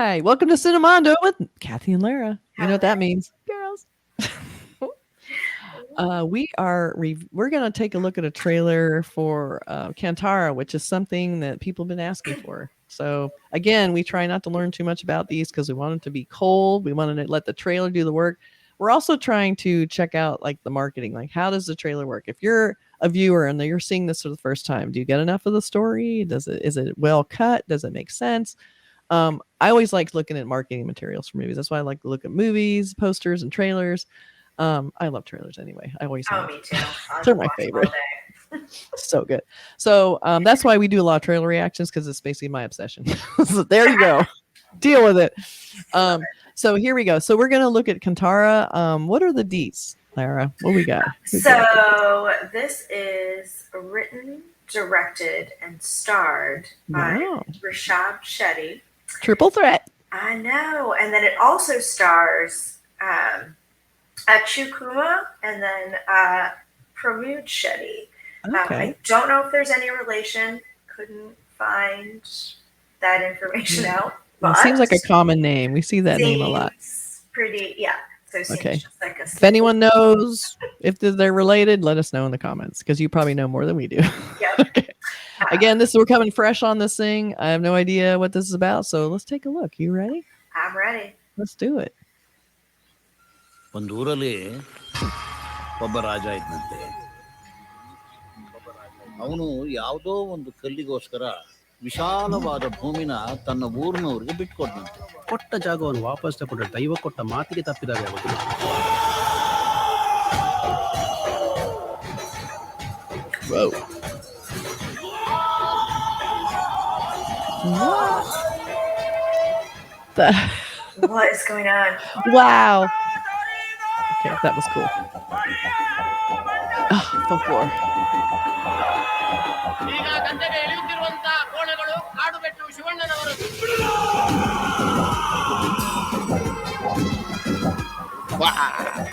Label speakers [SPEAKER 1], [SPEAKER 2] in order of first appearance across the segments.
[SPEAKER 1] Hi, welcome to Cinemondo with Kathy and Lara. You know what that means, girls. We're going to take a look at a trailer for Kantara, which is something that people have been asking for. So again, we try not to learn too much about these because we want them to be cold. We wanted to let the trailer do the work. We're also trying to check out like the marketing, like how does the trailer work? If you're a viewer and you're seeing this for the first time, do you get enough of the story? Is it well cut? Does it make sense? I always like looking at marketing materials for movies. That's why I like to look at movies, posters, and trailers. I love trailers anyway. I always have.
[SPEAKER 2] Me too.
[SPEAKER 1] They're my favorite. So good. So that's why we do a lot of trailer reactions, because it's basically my obsession. So there you go. Deal with it. So here we go. So we're going to look at Kantara. What are the deets, Lara? What we got?
[SPEAKER 2] So this is written, directed, and starred by Rishab Shetty.
[SPEAKER 1] Triple threat.
[SPEAKER 2] I know. And then it also stars Achukuma and then Pramod Shetty.
[SPEAKER 1] Okay.
[SPEAKER 2] I don't know if there's any relation. Couldn't find that information out.
[SPEAKER 1] But it seems like a common name. We see that name a lot.
[SPEAKER 2] Pretty, yeah. So
[SPEAKER 1] okay.
[SPEAKER 2] Just like a
[SPEAKER 1] if anyone knows if they're related, let us know in the comments, because you probably know more than we do.
[SPEAKER 2] Yep.
[SPEAKER 1] Okay. Again, we're coming fresh on this thing. I have no idea what this is about, so let's take a look. You ready?
[SPEAKER 2] I'm ready.
[SPEAKER 1] Let's do it.
[SPEAKER 3] ಒಂದು ಊರಲ್ಲಿ ಒಬ್ಬ ರಾಜ ಇದ್ದಂತೆ. ಅವನು ಯಾವುದೋ ಒಂದು ಕಲ್ಲಿಗೋಸ್ಕರ ವಿಶಾಲವಾದ ಭೂಮಿನ ತನ್ನ ಊರಿನವರಿಗೆ ಬಿಟ್ಕೊಡ್ನಂತೆ.
[SPEAKER 4] ಕೊಟ್ಟ ಜಾಗವನ್ನು ವಾಪಸ್ ತಗೊಂಡ್ರೆ ದೈವ ಕೊಟ್ಟ ಮಾತಿಗೆ ತಪ್ಪಿದಾಗ ಆಗೋದಿಲ್ಲ.
[SPEAKER 2] What is going on?
[SPEAKER 1] Wow. Okay, that was cool. Oh, the floor. Wow.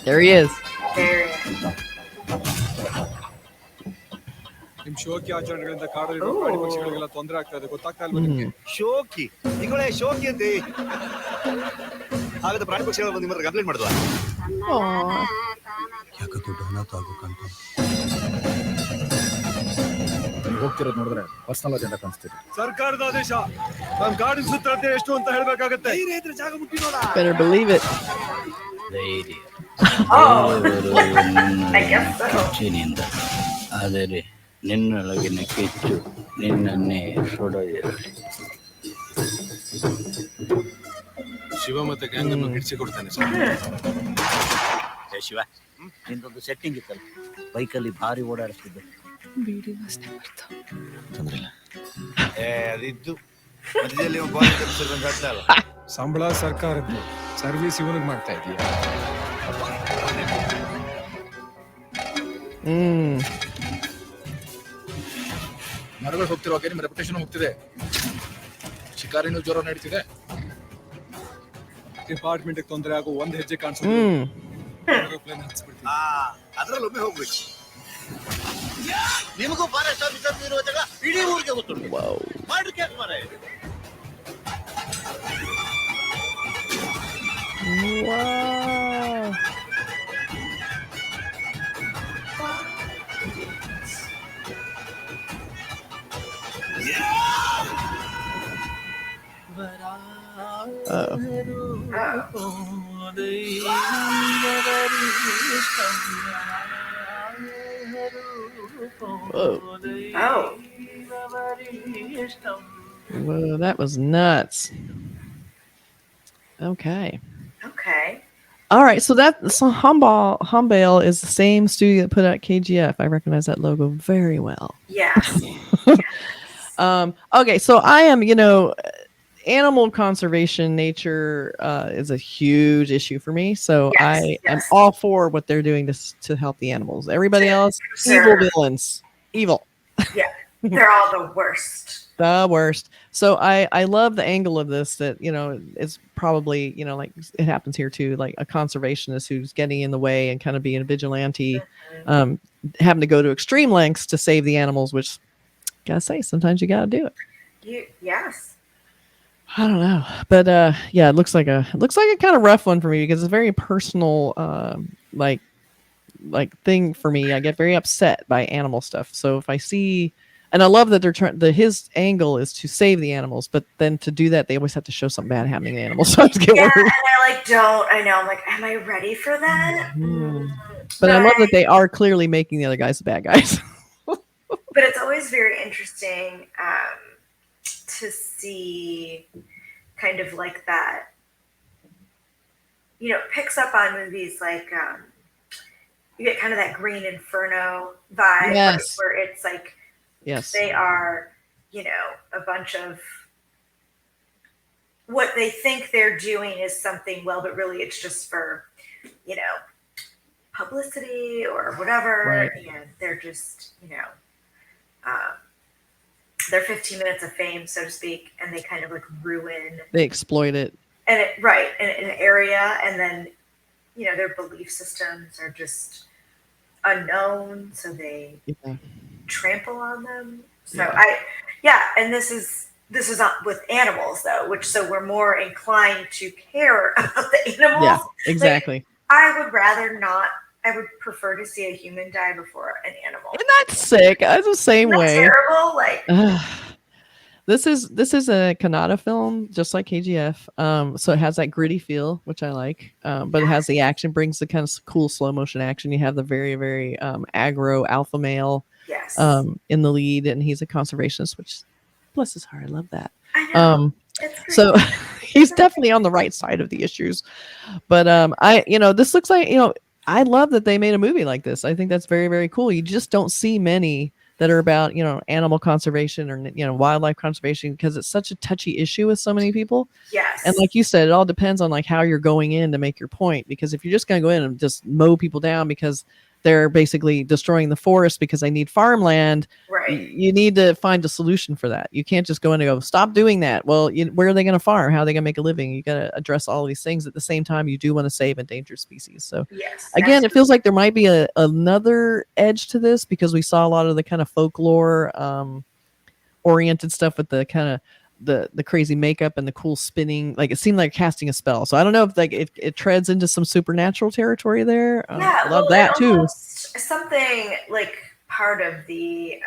[SPEAKER 1] There he is.
[SPEAKER 5] ನಿಮ್ ಶೋಕಿ ಆಚರಣೆಗಳಿಂದ ಕಾಡಲ್ಲಿರುವ ಪ್ರಾಣಿ ಪಕ್ಷಿಗಳಿಗೆಲ್ಲ ತೊಂದರೆ ಆಗ್ತಾ ಇದೆ, ಗೊತ್ತಾಗ್ತಾ ಇಲ್ವಾ ನಿಮ್ಗೆ?
[SPEAKER 3] ಶೋಕಿ ನಿಗಳೇ ಶೋಕಿ ಅಂತೆ. ಹಾಗಾದ್ರೆ ಪ್ರಾಣಿ ಪಕ್ಷಿಗಳು ಬಂದು ನಿಮ್ಮತ್ರ ಕಂಪ್ಲೇಂಟ್ ಮಾಡಿದ್ವಾ?
[SPEAKER 4] ಯಾಕೆ ದೊಡ್ಡ ಅನಾಥ ಆಗೋಕಂತ
[SPEAKER 5] ಹೋಗ್ತಿರೋದು ನೋಡಿದ್ರೆ ಪರ್ಸನಲ್ ಅಜೆಂಡಾ ಕಾಣಿಸ್ತಿದೆ. ಸರ್ಕಾರದ ಆದೇಶ. ನಾನು ಕಾಡಿನ ಸುತ್ತ ಎಷ್ಟು ಅಂತ ಹೇಳ್ಬೇಕಾಗತ್ತೆ. ಜಾಗ ಮುಟ್ಟಿ ನೋಡ.
[SPEAKER 1] Better believe it.
[SPEAKER 3] ಕಿಚ್ಚಿನಿಂದ ಆದರೆ ನಿನ್ನೊಳಗಿನ ಕಿಚ್ಚು ನಿನ್ನನ್ನೇ ಸುಡೋದಿರಲಿ.
[SPEAKER 5] ಶಿವ ಮತ್ತೆ ಗ್ಯಾಂಗ್ ಅನ್ನು ಹಿಡಿಸಿಕೊಡ್ತಾನೆ.
[SPEAKER 3] ಶಿವ, ನಿಂದೊಂದು ಸೆಟ್ಟಿಂಗ್ ಇತ್ತಲ್ಲ, ಬೈಕಲ್ಲಿ ಭಾರಿ ಓಡಾಡಿಸ್ತಿದ್ದೆ. ತೊಂದ್ರಿಲ್ಲ. ಅದಿದ್ದು ಮಧ್ಯದಲ್ಲಿ
[SPEAKER 5] ಸಂಬಳ ಸರ್ಕಾರದ್ದು, ಸರ್ವಿಸ್ ಇವನಿಗೆ ಮಾಡ್ತಾ ಇದೀಯ.
[SPEAKER 6] ಮರಗಳು ಹೋಗ್ತಿರುವಾಗ ನಿಮ್ಮ ರೆಪ್ಯುಟೇಷನ್ ಹೋಗ್ತಿದೆ. ಶಿಕಾರಿನೂ ಜ್ವರ ನಡೀತಿದೆ.
[SPEAKER 5] ಡಿಪಾರ್ಟ್ಮೆಂಟ್ ತೊಂದರೆ ಆಗೋ ಒಂದ್ ಹೆಜ್ಜೆ ಕಾಣಿಸೋದು.
[SPEAKER 3] ಅದ್ರಲ್ಲೊಮ್ಮೆ ಹೋಗ್ಬೇಕು. ನಿಮಗೂ ಫಾರೆಸ್ಟ್ ಆಫೀಸರ್ ಇರುವ ಜಾಗ ಇಡೀ ಊರಿಗೆ ಗೊತ್ತುಂಟು. ಮಾಡ್ರಿ ಕೇಸ್ ಮಾರಾಯ.
[SPEAKER 1] Whoa, that was nuts. Okay. All right, so Hombale is the same studio that put out KGF. I recognize that logo very well.
[SPEAKER 2] Yes.
[SPEAKER 1] Okay, so I am, animal conservation, nature is a huge issue for me. So I'm all for what they're doing to help the animals. Everybody else, evil villains. Evil.
[SPEAKER 2] Yeah, they're all the worst.
[SPEAKER 1] The worst. So I love the angle of this, that, it's probably, like it happens here too, like a conservationist who's getting in the way and kind of being a vigilante, having to go to extreme lengths to save the animals, which, gotta say, sometimes you gotta do it.
[SPEAKER 2] Yes.
[SPEAKER 1] I don't know, but yeah, it looks like a kind of rough one for me because it's a very personal like thing for me. I get very upset by animal stuff. So if I see, and I love that they're trying, his angle is to save the animals, but then to do that, they always have to show something bad happening to the animals. So I just get
[SPEAKER 2] Yeah,
[SPEAKER 1] worried.
[SPEAKER 2] and I like don't. I know. I'm like, am I ready for that?
[SPEAKER 1] But I love that they are clearly making the other guys the bad guys.
[SPEAKER 2] But it's always very interesting to see kind of like that. You know, it picks up on movies like you get kind of that Green Inferno vibe,
[SPEAKER 1] Yes.
[SPEAKER 2] right, where it's like
[SPEAKER 1] Yes.
[SPEAKER 2] they are, you know, a bunch of what they think they're doing is something well, but really it's just for, you know, publicity or whatever,
[SPEAKER 1] Right.
[SPEAKER 2] and they're just, you know, they're 15 minutes of fame, so to speak, and they kind of like ruin
[SPEAKER 1] They exploit it.
[SPEAKER 2] and it right in an area, and then, you know, their belief systems are just unknown, so they
[SPEAKER 1] Yeah.
[SPEAKER 2] trample on them. So
[SPEAKER 1] Yeah.
[SPEAKER 2] and this is not with animals though, which so we're more inclined to care about the animals.
[SPEAKER 1] Yeah, exactly.
[SPEAKER 2] I would rather not. I would prefer to see a human die before an animal.
[SPEAKER 1] And that's sick. I was the same
[SPEAKER 2] Isn't that
[SPEAKER 1] way.
[SPEAKER 2] terrible? Like,
[SPEAKER 1] This is a Kannada film, just like KGF. So it has that gritty feel, which I like. But it has the action, brings the kind of cool slow motion action. You have the very, very aggro alpha male
[SPEAKER 2] yes,
[SPEAKER 1] in the lead, and he's a conservationist, which bless his heart, I love that.
[SPEAKER 2] I know. It's great.
[SPEAKER 1] So he's definitely on the right side of the issues. But this looks like, I love that they made a movie like this. I think that's very, very cool. You just don't see many that are about, animal conservation or, wildlife conservation, because it's such a touchy issue with so many people.
[SPEAKER 2] Yes.
[SPEAKER 1] And like you said, it all depends on like how you're going in to make your point, because if you're just going to go in and just mow people down because they're basically destroying the forest because they need farmland,
[SPEAKER 2] right.
[SPEAKER 1] you need to find a solution for that. You can't just go in and go, stop doing that. Well, where are they going to farm? How are they going to make a living? You got to address all of these things at the same time. You do want to save endangered species. So
[SPEAKER 2] Yes.
[SPEAKER 1] again, it feels like there might be another edge to this, because we saw a lot of the kind of folklore oriented stuff with the kind of the crazy makeup and the cool spinning. Like it seemed like casting a spell. So I don't know if it treads into some supernatural territory there. I love that too.
[SPEAKER 2] Something like part of the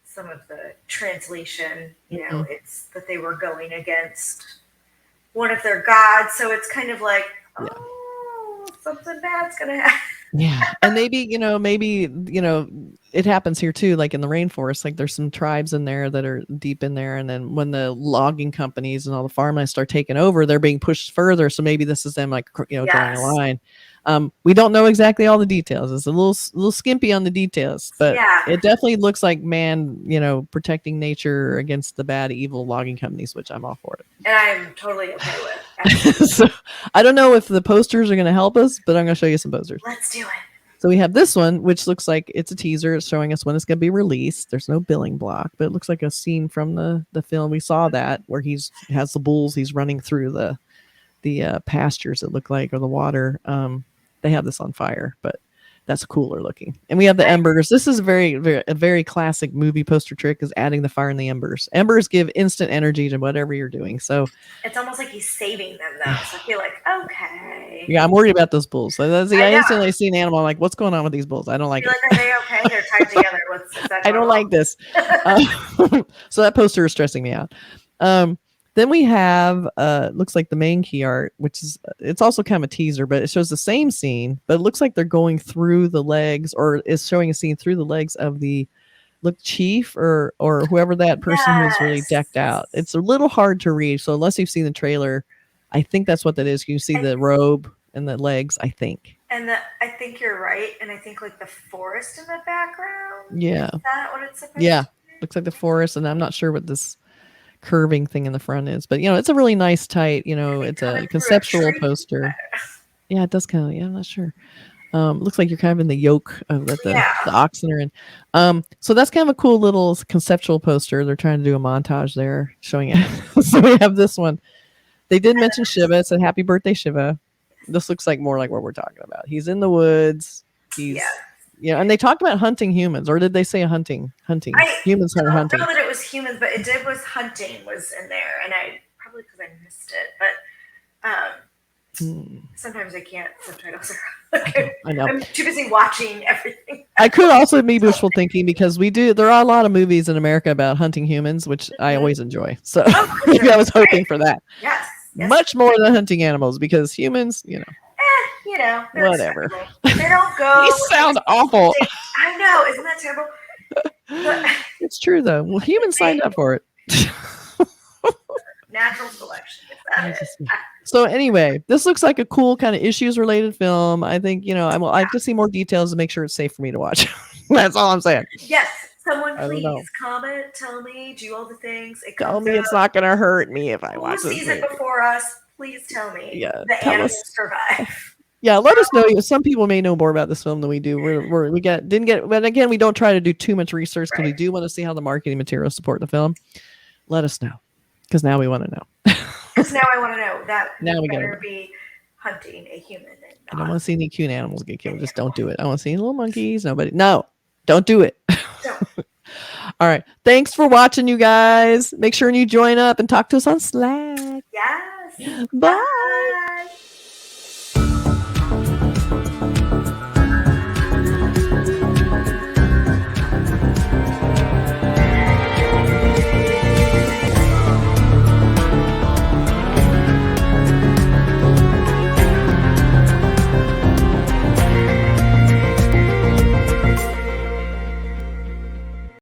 [SPEAKER 2] some of the translation, it's that they were going against one of their gods. So it's kind of like, something bad's gonna happen.
[SPEAKER 1] Yeah. And maybe it happens here too, like in the rainforest, like there's some tribes in there that are deep in there. And then when the logging companies and all the farmland start taking over, they're being pushed further. So maybe this is them like, drawing a line. We don't know exactly all the details. It's a little skimpy on the details, but it definitely looks like man, protecting nature against the bad, evil logging companies, which I'm all for it.
[SPEAKER 2] And I'm totally okay with.
[SPEAKER 1] So I don't know if the posters are going to help us, but I'm going to show you some posters.
[SPEAKER 2] Let's do it.
[SPEAKER 1] So we have this one, which looks like it's a teaser. It's showing us when it's going to be released. There's no billing block, but it looks like a scene from the film. We saw that where he has the bulls. He's running through the pastures, it looked like, or the water. They have this on fire, but that's cooler looking. And we have the embers. This is a very classic movie poster trick, is adding the fire in the embers. Embers give instant energy to whatever you're doing. So
[SPEAKER 2] it's almost like he's saving them though. So I feel like, okay.
[SPEAKER 1] Yeah, I'm worried about those bulls. So I instantly see an animal. I'm like, what's going on with these bulls? I don't like it.
[SPEAKER 2] Are they okay? They're tied together.
[SPEAKER 1] I don't like this. So that poster is stressing me out. Then we have looks like the main key art, which is, it's also kind of a teaser, but it shows the same scene, but it looks like they're going through the legs, or is showing a scene through the legs of the chief or whoever that person who's really decked out. It's a little hard to read, so unless you've seen the trailer, I think that's what that is. You see the robe and the legs, I think.
[SPEAKER 2] And I think you're right. And I think like the forest in the background.
[SPEAKER 1] Yeah.
[SPEAKER 2] Is that what it's supposed to be?
[SPEAKER 1] Looks like the forest, and I'm not sure what this curving thing in the front is, but it's a really nice tight, it's a conceptual poster. Yeah, it does kind of, I'm not sure. Looks like you're kind of in the yoke of that the oxen are in. So that's kind of a cool little conceptual poster. They're trying to do a montage there showing it. So we have this one. They did mention Shiva. It said happy birthday, Shiva. This looks like more like what we're talking about. He's in the woods. He's Yeah, and they talked about hunting humans, or did they say hunting? Humans are hunting.
[SPEAKER 2] I don't know that it was humans, but it was hunting was in there, and I probably because I missed it, but sometimes I can't. Subtitles are.
[SPEAKER 1] I know.
[SPEAKER 2] I'm too busy watching everything.
[SPEAKER 1] I could also be wishful thinking because there are a lot of movies in America about hunting humans, which I always enjoy. So maybe I was hoping for that.
[SPEAKER 2] Yes.
[SPEAKER 1] Much more than hunting animals because humans,
[SPEAKER 2] they're
[SPEAKER 1] whatever.
[SPEAKER 2] acceptable. They don't go.
[SPEAKER 1] These sound awful.
[SPEAKER 2] I know, isn't that terrible? But
[SPEAKER 1] It's true though. Well, humans signed up for it.
[SPEAKER 2] natural selection.
[SPEAKER 1] So anyway, this looks like a cool kind of issues related film. I think, I have to see more details to make sure it's safe for me to watch. That's all I'm saying.
[SPEAKER 2] Yes. Someone
[SPEAKER 1] I don't know.
[SPEAKER 2] please comment, tell me, do all the things.
[SPEAKER 1] Tell me it's not going to hurt me if I watch
[SPEAKER 2] Who
[SPEAKER 1] this
[SPEAKER 2] sees
[SPEAKER 1] movie.
[SPEAKER 2] it before us? Please tell me.
[SPEAKER 1] Yeah,
[SPEAKER 2] the
[SPEAKER 1] tell
[SPEAKER 2] animals
[SPEAKER 1] us.
[SPEAKER 2] survive.
[SPEAKER 1] Yeah, let us know. Some people may know more about this film than we do. But again, we don't try to do too much research because we do want to see how the marketing materials support the film. Let us know, because now we want to know.
[SPEAKER 2] Because now I want to know that
[SPEAKER 1] now we
[SPEAKER 2] better
[SPEAKER 1] gotta
[SPEAKER 2] be hunting a human. And
[SPEAKER 1] I don't want to see any cute animals get killed. Just don't do it. I want to see little monkeys. No, don't do it.
[SPEAKER 2] Don't.
[SPEAKER 1] All right. Thanks for watching, you guys. Make sure you join up and talk to us on Slack.
[SPEAKER 2] Yes.
[SPEAKER 1] Bye.
[SPEAKER 2] Bye.